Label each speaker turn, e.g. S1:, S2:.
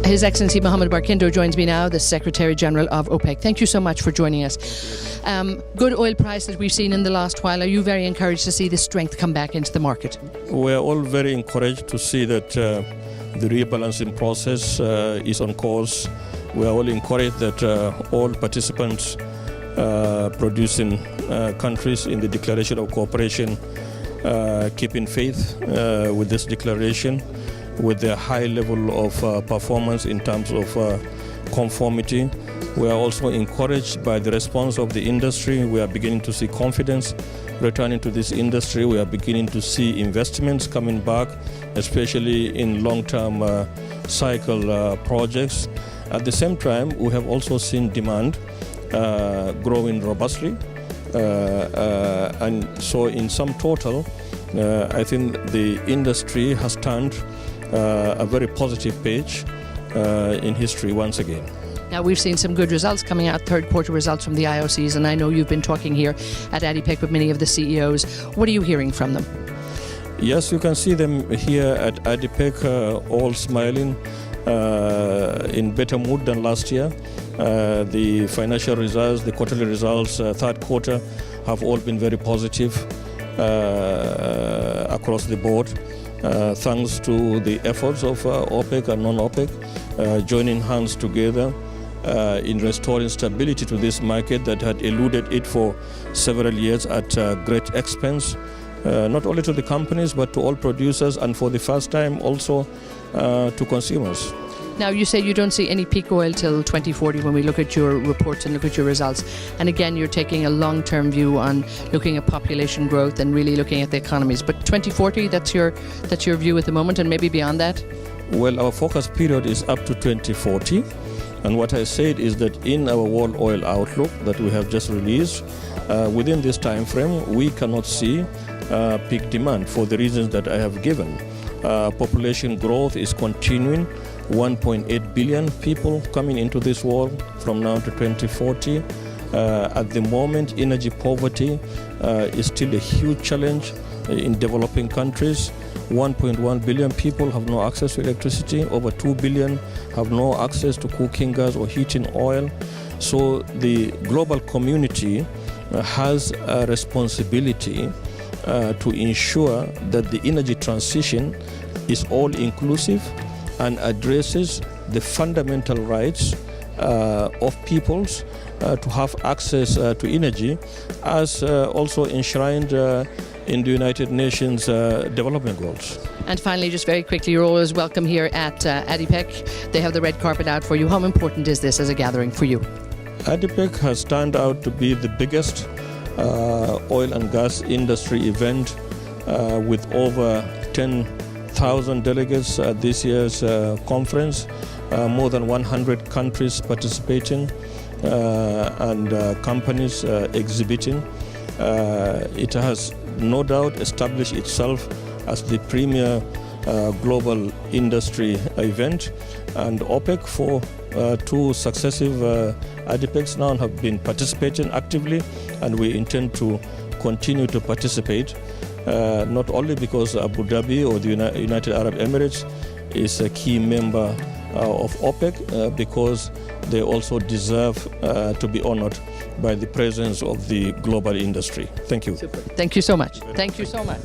S1: His Excellency Mohammad Barkindo joins me now, the Secretary General of OPEC. Thank you so much for joining us. Good oil prices we've seen in the last while. Are you very encouraged to see this strength come back into the market?
S2: We're all very encouraged to see that the rebalancing process is on course. We are all encouraged that all participants producing countries in the Declaration of Cooperation keep in faith with this declaration, with their high level of performance in terms of conformity. We are also encouraged by the response of the industry. We are beginning to see confidence returning to this industry. We are beginning to see investments coming back, especially in long-term cycle projects. At the same time, we have also seen demand growing robustly. And so in sum total, I think the industry has turned a very positive page in history once again.
S1: Now, we've seen some good results coming out, third quarter results from the IOCs, and I know you've been talking here at ADIPEC with many of the CEOs. What are you hearing from them?
S2: Yes, you can see them here at ADIPEC all smiling, in better mood than last year. The financial results, the quarterly results, third quarter have all been very positive across the board. Thanks to the efforts of OPEC and non-OPEC joining hands together in restoring stability to this market that had eluded it for several years at great expense, not only to the companies but to all producers, and for the first time also to consumers.
S1: Now, you say you don't see any peak oil till 2040 when we look at your reports and look at your results. And again, you're taking a long-term view on looking at population growth and really looking at the economies. But 2040, that's your view at the moment, and maybe beyond that?
S2: Well, our focus period is up to 2040. And what I said is that in our world oil outlook that we have just released, within this time frame, we cannot see peak demand for the reasons that I have given. Population growth is continuing. 1.8 billion people coming into this world from now to 2040. At the moment, energy poverty is still a huge challenge in developing countries. 1.1 billion people have no access to electricity. Over 2 billion have no access to cooking gas or heating oil. So the global community has a responsibility to ensure that the energy transition is all-inclusive and addresses the fundamental rights of peoples to have access to energy, as also enshrined in the United Nations development goals.
S1: And finally, just very quickly, you're always welcome here at ADIPEC. They have the red carpet out for you. How important is this as a gathering for you?
S2: ADIPEC has turned out to be the biggest oil and gas industry event with over 10,000 delegates at this year's conference, more than 100 countries participating and companies exhibiting. It has no doubt established itself as the premier global industry event, and OPEC for two successive ADIPECs now have been participating actively, and we intend to continue to participate. Not only because Abu Dhabi or the United Arab Emirates is a key member of OPEC, because they also deserve to be honored by the presence of the global industry. Thank you.
S1: Super. Thank you so much. Thank you so much.